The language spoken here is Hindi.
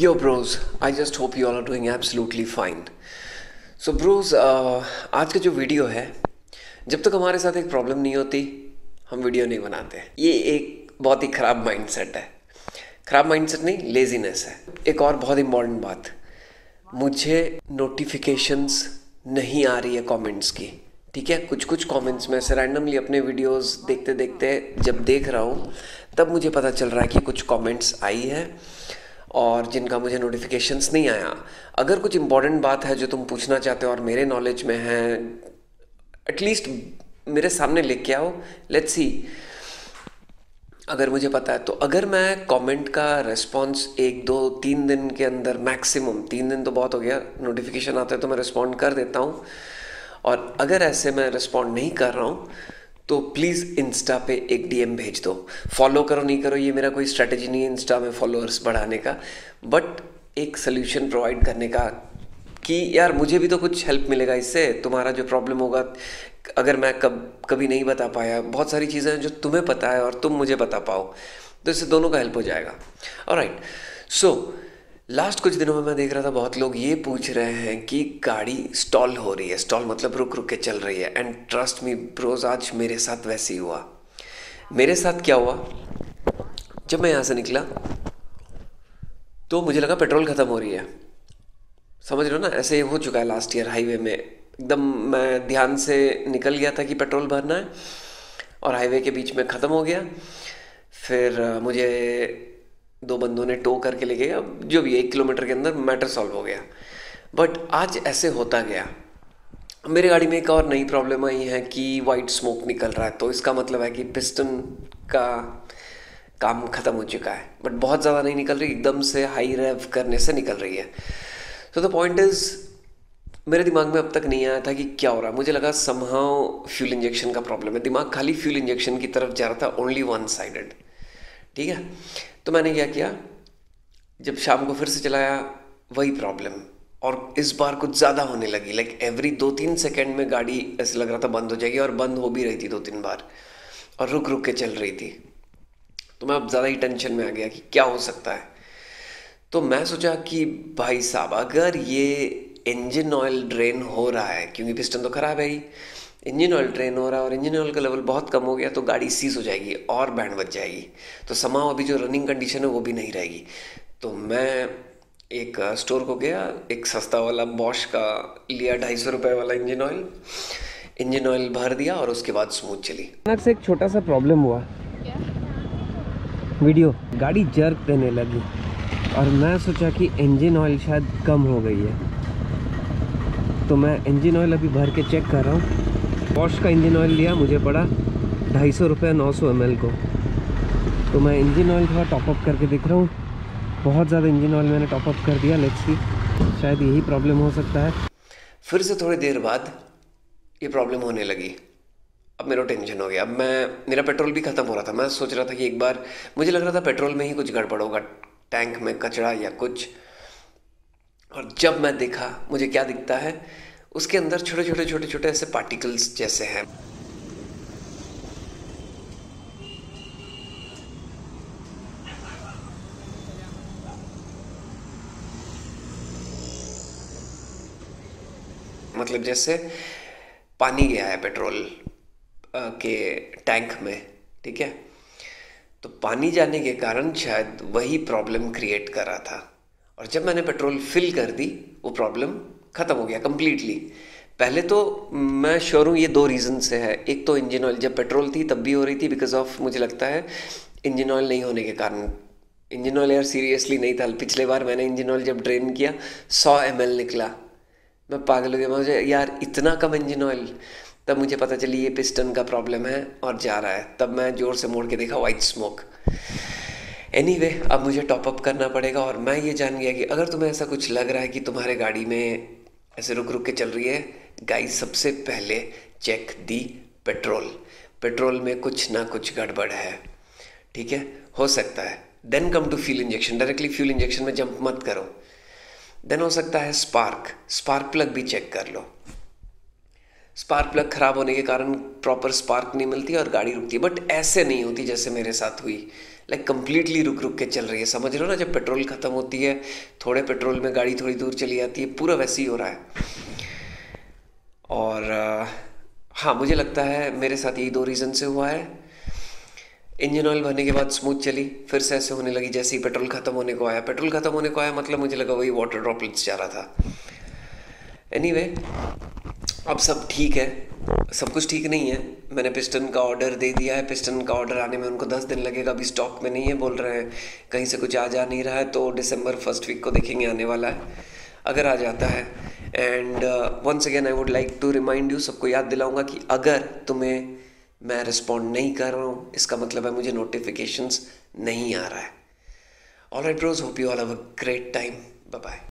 Yo, bros, I just hope you all are doing absolutely fine. So, bros, आज का जो वीडियो है, जब तक हमारे साथ एक प्रॉब्लम नहीं होती, हम वीडियो नहीं बनाते। ये एक बहुत ही ख़राब माइंडसेट है। ख़राब माइंडसेट नहीं, लेजीनेस है। एक और बहुत इंपॉर्टेंट बात, मुझे नोटिफिकेशंस नहीं आ रही है कमेंट्स की। ठीक है, कुछ कुछ कमेंट्स में ऐसे रैंडमली अपने वीडियोस देखते देखते जब देख रहा हूँ, तब मुझे पता चल रहा है कि कुछ कमेंट्स आई है और जिनका मुझे नोटिफिकेशंस नहीं आया। अगर कुछ इंपॉर्टेंट बात है जो तुम पूछना चाहते हो और मेरे नॉलेज में है, एटलीस्ट मेरे सामने लेके आओ, लेट्स सी। अगर मुझे पता है तो अगर मैं कमेंट का रिस्पॉन्स 1 2 3 दिन के अंदर, मैक्सिमम 3 दिन तो बहुत हो गया, नोटिफिकेशन आता है तो मैं रिस्पॉन्ड कर देता हूँ। और अगर ऐसे मैं रिस्पॉन्ड नहीं कर रहा हूँ तो प्लीज़ इंस्टा पे एक डीएम भेज दो। फॉलो करो नहीं करो ये मेरा कोई स्ट्रैटेजी नहीं है इंस्टा में फॉलोअर्स बढ़ाने का, बट एक सोल्यूशन प्रोवाइड करने का कि यार मुझे भी तो कुछ हेल्प मिलेगा इससे। तुम्हारा जो प्रॉब्लम होगा, अगर मैं कभी नहीं बता पाया, बहुत सारी चीज़ें हैं जो तुम्हें पता है और तुम मुझे बता पाओ, तो इससे दोनों का हेल्प हो जाएगा। ऑलराइट, सो लास्ट कुछ दिनों में मैं देख रहा था बहुत लोग ये पूछ रहे हैं कि गाड़ी स्टॉल हो रही है। स्टॉल मतलब रुक रुक के चल रही है। एंड ट्रस्ट मी ब्रोज, आज मेरे साथ वैसे ही हुआ। मेरे साथ क्या हुआ, जब मैं यहाँ से निकला तो मुझे लगा पेट्रोल ख़त्म हो रही है। समझ रहे हो ना, ऐसे हो चुका है लास्ट ईयर हाईवे में। एकदम मैं ध्यान से निकल गया था कि पेट्रोल भरना है और हाईवे के बीच में ख़त्म हो गया। फिर मुझे दो बंदों ने टो करके ले गए, अब जो भी 1 किलोमीटर के अंदर मैटर सॉल्व हो गया। बट आज ऐसे होता गया। मेरी गाड़ी में एक और नई प्रॉब्लम आई है कि वाइट स्मोक निकल रहा है, तो इसका मतलब है कि पिस्टन का काम ख़त्म हो चुका है। बट बहुत ज़्यादा नहीं निकल रही, एकदम से हाई रेव करने से निकल रही है। तो द पॉइंट इज़, मेरे दिमाग में अब तक नहीं आया था कि क्या हो रहा है। मुझे लगा समहाउ फ्यूल इंजेक्शन का प्रॉब्लम है। दिमाग खाली फ्यूल इंजेक्शन की तरफ जा रहा था, ओनली वन साइडेड। ठीक है, तो मैंने क्या किया, जब शाम को फिर से चलाया वही प्रॉब्लम, और इस बार कुछ ज़्यादा होने लगी। लाइक एवरी 2 3 सेकेंड में गाड़ी ऐसे लग रहा था बंद हो जाएगी, और बंद हो भी रही थी 2 3 बार, और रुक रुक के चल रही थी। तो मैं अब ज़्यादा ही टेंशन में आ गया कि क्या हो सकता है। तो मैं सोचा कि भाई साहब, अगर ये इंजन ऑयल ड्रेन हो रहा है, क्योंकि पिस्टन तो ख़राब है ही, इंजन ऑयल ड्रेन हो रहा है और इंजन ऑयल का लेवल बहुत कम हो गया, तो गाड़ी सीज हो जाएगी और बैंड बच जाएगी। तो समाव अभी जो रनिंग कंडीशन है वो भी नहीं रहेगी। तो मैं एक स्टोर को गया, एक सस्ता वाला बॉश का लिया, 250 रुपये वाला इंजन ऑयल भर दिया और उसके बाद स्मूथ चली। अचानक से एक छोटा सा प्रॉब्लम हुआ, वीडियो गाड़ी जर्क देने लगी और मैं सोचा कि इंजन ऑयल शायद कम हो गई है। तो मैं इंजन ऑयल अभी भर के चेक कर रहा हूँ। बॉश का इंजन ऑयल लिया, मुझे पड़ा 250 रुपये 900 ml को। तो मैं इंजन ऑयल थोड़ा टॉपअप करके देख रहा हूँ। बहुत ज़्यादा इंजन ऑयल मैंने टॉपअप कर दिया। लेट्स सी, शायद यही प्रॉब्लम हो सकता है। फिर से थोड़ी देर बाद ये प्रॉब्लम होने लगी। अब मेरा टेंशन हो गया। अब मेरा पेट्रोल भी ख़त्म हो रहा था। मैं सोच रहा था कि एक बार, मुझे लग रहा था पेट्रोल में ही कुछ गड़बड़ होगा, टैंक में कचरा या कुछ। और जब मैं देखा, मुझे क्या दिखता है, उसके अंदर छोटे छोटे छोटे छोटे ऐसे पार्टिकल्स जैसे हैं। मतलब जैसे पानी गया है पेट्रोल के टैंक में। ठीक है, तो पानी जाने के कारण शायद वही प्रॉब्लम क्रिएट कर रहा था। और जब मैंने पेट्रोल फिल कर दी, वो प्रॉब्लम ख़त्म हो गया कम्प्लीटली। पहले तो मैं श्योर हूँ ये 2 रीज़न से है। एक तो इंजन ऑयल, जब पेट्रोल थी तब भी हो रही थी, बिकॉज ऑफ, मुझे लगता है इंजन ऑयल नहीं होने के कारण। इंजन ऑयल यार सीरियसली नहीं था। पिछले बार मैंने इंजन ऑयल जब ड्रेन किया 100 ml निकला। मैं पागल हो गया, मुझे यार इतना कम इंजन ऑयल। तब मुझे पता चली ये पिस्टन का प्रॉब्लम है और जा रहा है। तब मैं ज़ोर से मोड़ के देखा, वाइट स्मोक। एनीवे, अब मुझे टॉपअप करना पड़ेगा। और मैं ये जान गया कि अगर तुम्हें ऐसा कुछ लग रहा है कि तुम्हारे गाड़ी में ऐसे रुक रुक के चल रही है, गाइस, सबसे पहले चेक दी पेट्रोल। पेट्रोल में कुछ ना कुछ गड़बड़ है। ठीक है, हो सकता है। Then come to fuel injection. Directly fuel injection में जंप मत करो। देन हो सकता है स्पार्क प्लग भी चेक कर लो। स्पार्क प्लग ख़राब होने के कारण प्रॉपर स्पार्क नहीं मिलती और गाड़ी रुकती है। बट ऐसे नहीं होती जैसे मेरे साथ हुई, लाइक कंप्लीटली रुक रुक के चल रही है। समझ रहे हो ना, जब पेट्रोल ख़त्म होती है, थोड़े पेट्रोल में गाड़ी थोड़ी दूर चली जाती है, पूरा वैसे ही हो रहा है। और हाँ, मुझे लगता है मेरे साथ यही 2 रीज़न से हुआ है। इंजन ऑयल भरने के बाद स्मूथ चली, फिर से ऐसे होने लगी जैसे ही पेट्रोल ख़त्म होने को आया। पेट्रोल ख़त्म होने को आया मतलब मुझे लगा वही वाटर ड्रॉपलेट्स जा रहा था। एनीवे, अब सब ठीक है, सब कुछ ठीक नहीं है। मैंने पिस्टन का ऑर्डर दे दिया है, पिस्टन का ऑर्डर आने में उनको 10 दिन लगेगा। अभी स्टॉक में नहीं है, बोल रहे हैं कहीं से कुछ आ जा नहीं रहा है, तो दिसंबर फर्स्ट वीक को देखेंगे आने वाला है, अगर आ जाता है। And once again I would like to remind you, सबको याद दिलाऊंगा कि अगर तुम्हें मैं रिस्पॉन्ड नहीं कर रहा हूँ, इसका मतलब है मुझे नोटिफिकेशंस नहीं आ रहा है। Alright bros, hope you all have a great time. Bye bye.